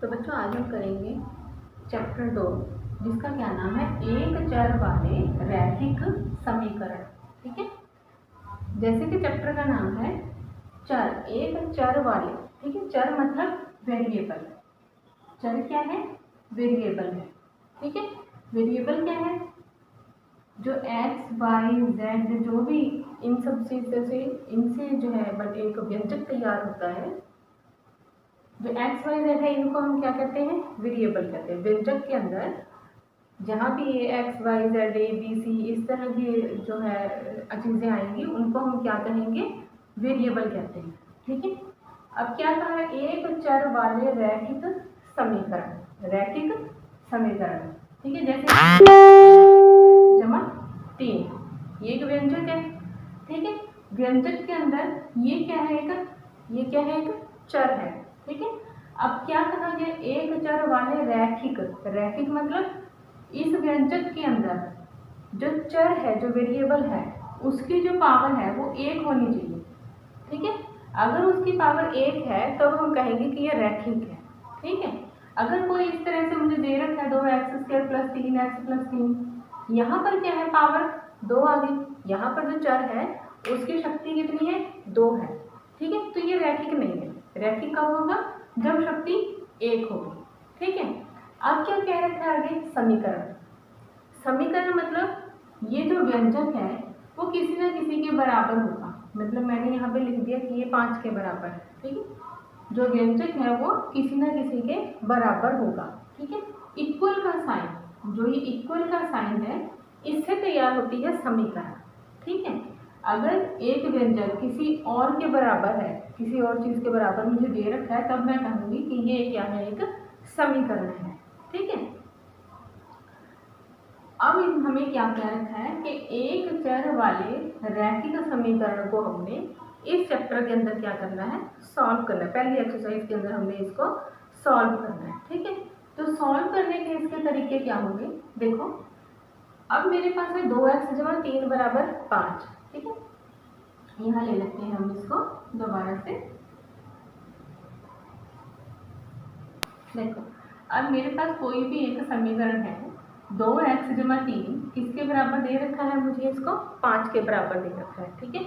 तो बच्चों आज हम करेंगे चैप्टर 2 जिसका क्या नाम है, एक चर वाले रैखिक समीकरण। ठीक है, जैसे कि चैप्टर का नाम है चर, एक चर वाले। ठीक है, चर मतलब वेरिएबल। चर क्या है? वेरिएबल है। ठीक है, वेरिएबल क्या है? जो एक्स वाई जेड जो भी इन सब चीज़ों से इनसे जो है बट एक व्यंजक तैयार होता है। जो एक्स वाई जेड है इनको हम क्या कहते हैं? वेरिएबल कहते हैं। व्यंजक के अंदर जहाँ भी ये X Y Z A B C इस तरह की जो है चीज़ें आएंगी उनको हम क्या कहेंगे? वेरिएबल कहते हैं। ठीक है, अब क्या कहा है? एक चर वाले रैखिक समीकरण। रैखिक समीकरण, ठीक है, जैसे जमा 3 ये एक व्यंजक है। ठीक है, व्यंजक के अंदर ये क्या है? ये क्या है? एक चर है। ठीक है, अब क्या कहा गया? एक चर वाले रैखिक। रैखिक मतलब इस व्यंजक के अंदर जो चर है, जो वेरिएबल है, उसकी जो पावर है वो 1 होनी चाहिए। ठीक है, अगर उसकी पावर 1 है तो हम कहेंगे कि ये रैखिक है। ठीक है, अगर कोई इस तरह से मुझे दे रखा है 2x² + 3x + 3, यहाँ पर क्या है? पावर 2 आ गई। यहाँ पर जो चर है उसकी शक्ति कितनी है? 2 है। ठीक है, तो ये रैखिक नहीं है। रैखिक कब होगा? जब शक्ति 1 होगी। ठीक है, अब क्या कह रखा है आगे? समीकरण। समीकरण मतलब ये जो व्यंजक है वो किसी ना किसी के बराबर होगा। मतलब मैंने यहाँ पे लिख दिया कि ये 5 के बराबर है। ठीक है, जो व्यंजक है वो किसी ना किसी के बराबर होगा। ठीक है, इक्वल का साइन, जो ये इक्वल का साइन है इससे तैयार होती है समीकरण। ठीक है, अगर एक व्यंजक किसी और के बराबर है, किसी और चीज़ के बराबर मुझे दे रखा है, तब मैं कहूँगी कि ये क्या है? एक समीकरण है। ठीक है, अब हमें क्या कह रखा है कि एक चर वाले रैखिक समीकरण को हमने इस चैप्टर के अंदर क्या करना है? सॉल्व करना है। पहली एक्सरसाइज के अंदर हमने इसको सॉल्व करना है। ठीक है, तो सॉल्व करने के इसके तरीके क्या होंगे? देखो, अब मेरे पास है 2x = 3 = 5। ठीक है, यहाँ ले लेते हैं हम इसको दोबारा से। देखो, अब मेरे पास कोई भी एक समीकरण है, 2x = 3 किसके बराबर दे रखा है? मुझे इसको 5 के बराबर दे रखा है। ठीक है,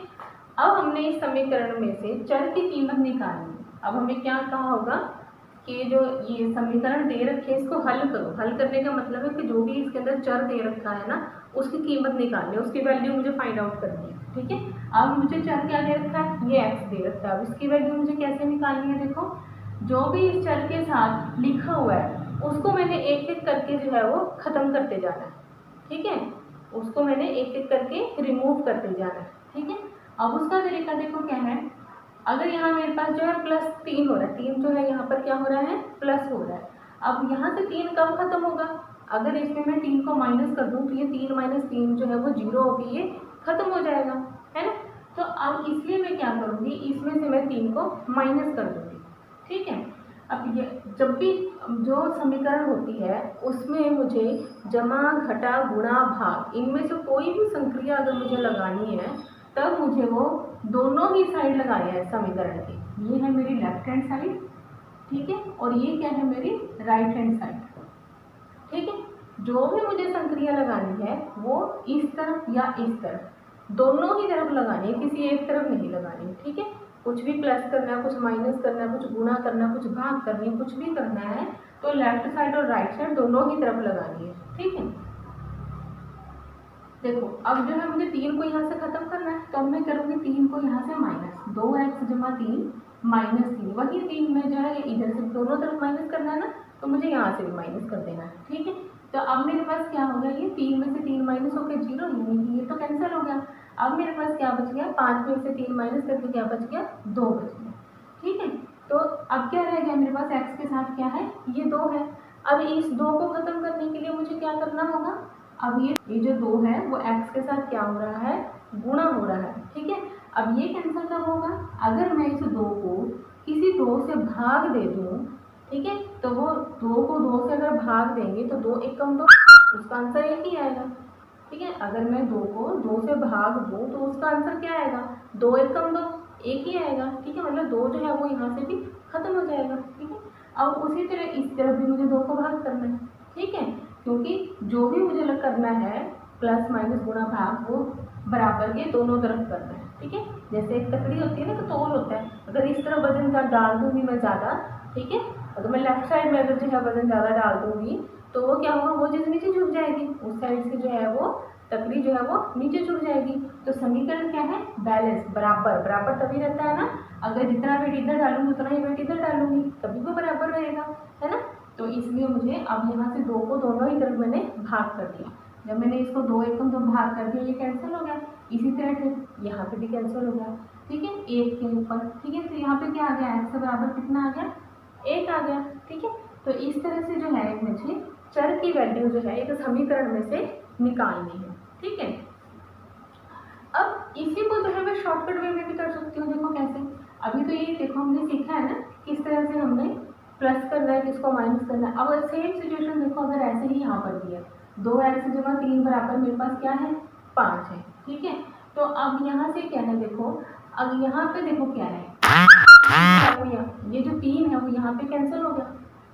अब हमने इस समीकरण में से चर की कीमत निकालनी है। अब हमें क्या कहा होगा कि जो ये समीकरण दे रखे हैं इसको हल करो। हल करने का मतलब है कि जो भी इसके अंदर चर दे रखा है ना उसकी कीमत निकालनी है, उसकी वैल्यू मुझे फाइंड आउट करनी है। ठीक है, अब मुझे चर क्या दे रखा है? ये x दे रखा है। अब इसकी वैल्यू मुझे कैसे निकालनी है? देखो, जो भी इस चर के साथ लिखा हुआ है उसको मैंने एक एक करके जो है वो खत्म करते जाना है। ठीक है, उसको मैंने एक एक करके रिमूव करते जाना है। ठीक है, अब उसका तरीका देखो क्या है। अगर यहाँ मेरे पास जो है +3 हो रहा है, 3 जो है यहाँ पर क्या हो रहा है? प्लस हो रहा है। अब यहाँ से 3 कब खत्म होगा? अगर इसमें मैं 3 को माइनस कर दूँ तो ये 3 - 3 जो है वो 0 होकर ये खत्म हो जाएगा, है ना? तो अब इसलिए मैं क्या करूँगी, इसमें से मैं 3 को माइनस कर दूँगी। ठीक है, अब ये जब भी जो समीकरण होती है उसमें मुझे जमा घटा गुणा भाग इनमें से कोई भी संक्रिया अगर मुझे लगानी है तब मुझे वो दोनों ही साइड लगाए हैं समीकरण की। ये है मेरी लेफ्ट हैंड साइड, ठीक है, और ये क्या है? मेरी राइट हैंड साइड। ठीक है, जो भी मुझे संक्रिया लगानी है वो इस तरफ या इस तरफ, दोनों ही तरफ लगानी है, किसी एक तरफ नहीं लगानी है। ठीक है, कुछ भी प्लस करना है, कुछ माइनस करना है, कुछ गुणा करना है, कुछ भाग करनी है, कुछ भी करना है तो लेफ्ट साइड और राइट साइड दोनों ही तरफ लगानी है। ठीक है, देखो, अब जो है मुझे 3 को यहाँ से खत्म करना है तो अब मैं करूँगी 3 को यहाँ से माइनस, 2x = 3 - 3, वही 3 में जो है इधर से दोनों तरफ माइनस करना है ना, तो मुझे यहाँ से भी माइनस कर देना है। ठीक है, तो अब मेरे पास क्या हो गया? ये 3 में से 3 माइनस होकर 0, यानी कि ये तो कैंसिल हो गया। अब मेरे पास क्या बच गया? 5 में से 3 माइनस करके क्या बच गया? 2 बच गया। ठीक है, तो अब क्या रह गया मेरे पास? x के साथ क्या है? ये 2 है। अब इस 2 को खत्म करने के लिए मुझे क्या करना होगा? अब ये जो 2 है वो x के साथ क्या हो रहा है? गुणा हो रहा है। ठीक है, अब ये कैंसिल कब होगा? अगर मैं इस 2 को किसी 2 से भाग दे दूँ, ठीक है, तो वो 2 को 2 से अगर भाग देंगे तो 2 × 1 = 2, उसका आंसर 1 ही आएगा। ठीक है, अगर मैं 2 को 2 से भाग दूँ तो उसका आंसर क्या आएगा? 2 × 1 = 2, 1 ही आएगा। ठीक है, मतलब 2 जो है वो यहाँ से भी खत्म हो जाएगा। ठीक है, अब उसी तरह इस तरफ भी मुझे 2 को भाग करना है, ठीक है, क्योंकि जो भी मुझे करना है प्लस माइनस गुणा भाग वो बराबर के दोनों तरफ करना है, ठीक है। जैसे एक तकड़ी होती है ना, तो तोल होता है, अगर इस तरफ वजन का डाल दूंगी मैं ज़्यादा, ठीक है, अगर मैं लेफ्ट साइड में अगर जो है वजन ज़्यादा डाल दूंगी तो वो क्या होगा, वो चीज़ नीचे झुक जाएगी, उस साइड से जो है वो तकड़ी जो है वो नीचे झुक जाएगी। तो समीकरण क्या है, बैलेंस, बराबर। बराबर तभी रहता है ना, अगर जितना वेट इधर डालूंगी उतना ही वेट इधर डालूंगी तभी वो बराबर रहेगा, है ना। तो इसलिए मुझे अब यहाँ से 2 को दोनों ही तरफ मैंने भाग कर दिया। जब मैंने इसको 2 एकम तो भाग कर दिया, ये कैंसिल हो गया। इसी तरह फिर यहाँ पे भी कैंसिल हो गया, ठीक है, 1 के ऊपर, ठीक है। तो यहाँ पे क्या आ गया, x से बराबर कितना आ गया, 1 आ गया, ठीक है। तो इस तरह से जो है मुझे चर की वैल्यू जो है एक समीकरण में से निकालनी है, ठीक है। अब इसी को जो है मैं शॉर्टकट वे में भी कर सकती हूँ। देखो कैसे, अभी तो ये देखो हमने सीखा है ना किस तरह से हमने प्लस करना है, किसको माइनस करना है। अब सेम सिचुएशन देखो, अगर ऐसे ही यहाँ पर दिया 2x जमा 3 बराबर मेरे पास क्या है, 5 है, ठीक है। तो अब यहाँ से क्या है, देखो अब यहाँ पे देखो क्या है, ये जो 3 है वो यहाँ पे कैंसिल हो गया,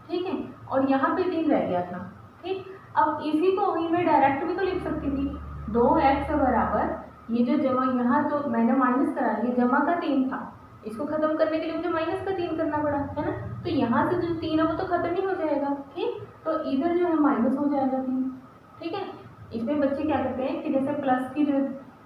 ठीक है, और यहाँ पे 3 रह गया था, ठीक। अब इसी को ही मैं डायरेक्ट भी तो लिख सकती थी, 2x बराबर ये जो जमा, यहाँ तो मैंने माइनस करा, ये जमा का 3 था, इसको खत्म करने के लिए मुझे माइनस का 3 करना पड़ा, है ना। तो यहाँ से जो 3 है वो तो खत्म ही हो जाएगा, ठीक। तो इधर जो है माइनस हो जाएगा 3, ठीक है। इसमें बच्चे क्या करते हैं कि जैसे प्लस की जो,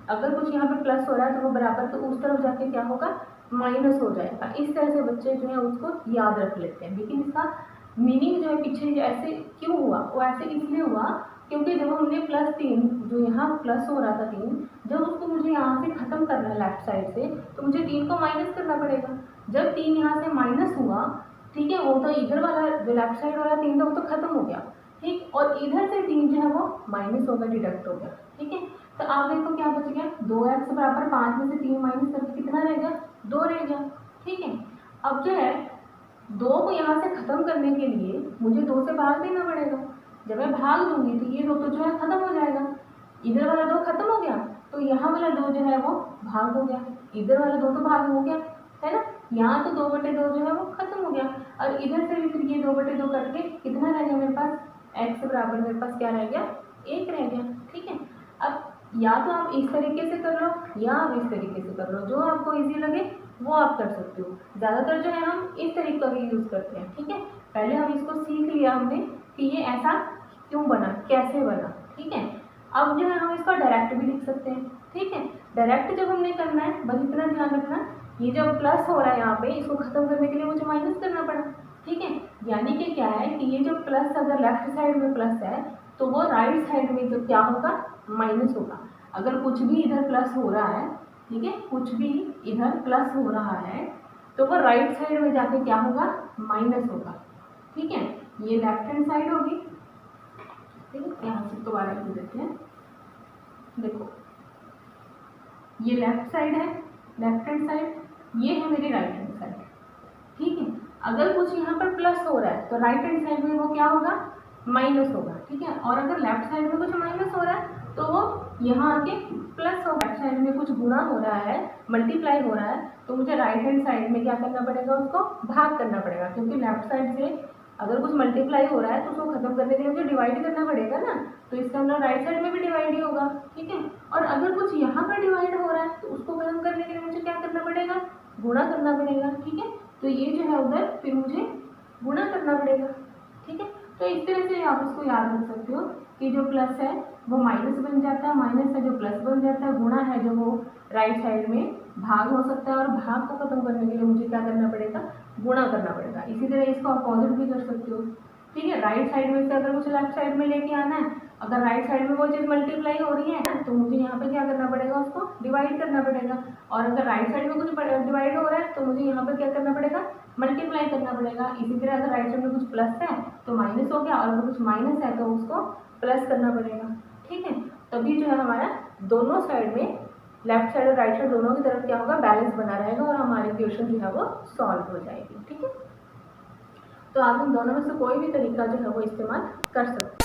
अगर कुछ यहाँ पे प्लस हो रहा है तो वो बराबर तो उस तरफ जाके क्या होगा, माइनस हो जाएगा। इस तरह से बच्चे जो है उसको याद रख लेते हैं, लेकिन इसका मीनिंग जो है पीछे ऐसे क्यों हुआ, वो ऐसे इसलिए हुआ क्योंकि जब हमने +3 जो यहाँ प्लस हो रहा था 3, जब उसको मुझे यहाँ से ख़त्म करना है लेफ्ट साइड से, तो मुझे 3 को माइनस करना पड़ेगा। जब 3 यहाँ से माइनस हुआ, ठीक है, वो तो इधर वाला जो लेफ्ट साइड वाला 3 था वो तो खत्म हो गया, ठीक, और इधर से 3 जो है वो माइनस होकर डिडक्ट हो गया, ठीक है। तो आप देखो क्या बच गया, 2x बराबर 5 में से 3 माइनस करके कितना रह गया, 2 रह गया, ठीक है। अब जो है 2 को यहाँ से ख़त्म करने के लिए मुझे 2 से भाग देना पड़ेगा। जब मैं भाग दूंगी तो ये 2 तो जो है ख़त्म हो जाएगा, इधर वाला 2 खत्म हो गया, तो यहाँ वाला 2 जो है वो भाग हो गया, इधर वाला 2 तो भाग हो गया, है ना। यहाँ तो 2/2 जो है वो खत्म हो गया, और इधर से भी फिर ये 2/2 करके कितना रह गया मेरे पास, x बराबर मेरे पास क्या रह गया, 1 रह गया, ठीक है। अब या तो आप इस तरीके से कर लो या आप इस तरीके से कर लो, जो आपको ईजी लगे वो आप कर सकते हो। ज़्यादातर जो है हम इस तरीके का भी यूज़ करते हैं, ठीक है। पहले हम इसको सीख लिया हमने कि ये ऐसा क्यों बना, कैसे बना, ठीक है। अब जो है हम इसको डायरेक्ट भी लिख सकते हैं, ठीक है। डायरेक्ट जब हमने करना है, बस इतना ध्यान रखना, ये जो प्लस हो रहा है यहाँ पे, इसको ख़त्म करने के लिए मुझे माइनस करना पड़ा, ठीक है। यानी कि क्या है कि ये जो प्लस अगर लेफ्ट साइड में प्लस है तो वो राइट साइड में जो क्या होगा, माइनस होगा। अगर कुछ भी इधर प्लस हो रहा है, ठीक है, कुछ भी इधर प्लस हो रहा है तो वो राइट साइड में जाके क्या होगा, माइनस होगा, ठीक है। ये लेफ्ट हैंड साइड होगी, ठीक है। यहाँ से दोबारा लिख देते हैं, देखो ये लेफ्ट साइड है, लेफ्ट हैंड साइड, ये है मेरी राइट हैंड साइड, ठीक है। अगर कुछ यहाँ पर प्लस हो रहा है तो राइट हैंड साइड में वो क्या होगा, माइनस होगा, ठीक है। और अगर लेफ्ट साइड में कुछ माइनस हो रहा है तो वो यहाँ आके प्लस होगा। लेफ्ट साइड में कुछ गुणा हो रहा है, मल्टीप्लाई हो रहा है, तो मुझे राइट हैंड साइड में क्या करना पड़ेगा, उसको भाग करना पड़ेगा, क्योंकि लेफ्ट साइड से अगर कुछ मल्टीप्लाई हो रहा है तो उसको खत्म करने के लिए मुझे डिवाइड करना पड़ेगा ना, तो इसका मतलब राइट साइड में भी डिवाइड ही होगा, ठीक है। और अगर कुछ यहाँ पर डिवाइड हो रहा है तो उसको खत्म करने के लिए मुझे क्या करना पड़ेगा, गुणा करना पड़ेगा, ठीक है। तो ये जो है उधर फिर मुझे गुणा करना पड़ेगा, ठीक है। तो इस तरह से आप इसको याद रख सकते हो कि जो प्लस है वो माइनस बन जाता है, माइनस है जो प्लस बन जाता है, गुणा है जो वो राइट साइड में भाग हो सकता है, और भाग को खत्म करने के लिए मुझे क्या करना पड़ेगा, गुणा करना पड़ेगा। इसी तरह इसको अपोजिट भी कर सकते हो, ठीक है। राइट साइड में से अगर कुछ लेफ्ट साइड में लेके आना है, अगर राइट साइड में वो चीज़ मल्टीप्लाई हो रही है तो मुझे यहाँ पे क्या करना पड़ेगा, उसको डिवाइड करना पड़ेगा। और अगर राइट साइड में कुछ डिवाइड हो रहा है तो मुझे यहाँ पे क्या करना पड़ेगा, मल्टीप्लाई करना पड़ेगा। इसी तरह अगर राइट साइड में कुछ प्लस है तो माइनस हो गया, और अगर कुछ माइनस है तो उसको प्लस करना पड़ेगा, ठीक है। तभी जो है हमारा दोनों साइड में, लेफ्ट साइड और राइट साइड दोनों की तरफ क्या होगा, बैलेंस बना रहेगा, और हमारी क्वेश्चन जो है वो सॉल्व हो जाएगी, ठीक है। तो आप इन दोनों में से कोई भी तरीका जो है वो इस्तेमाल कर सकते हैं।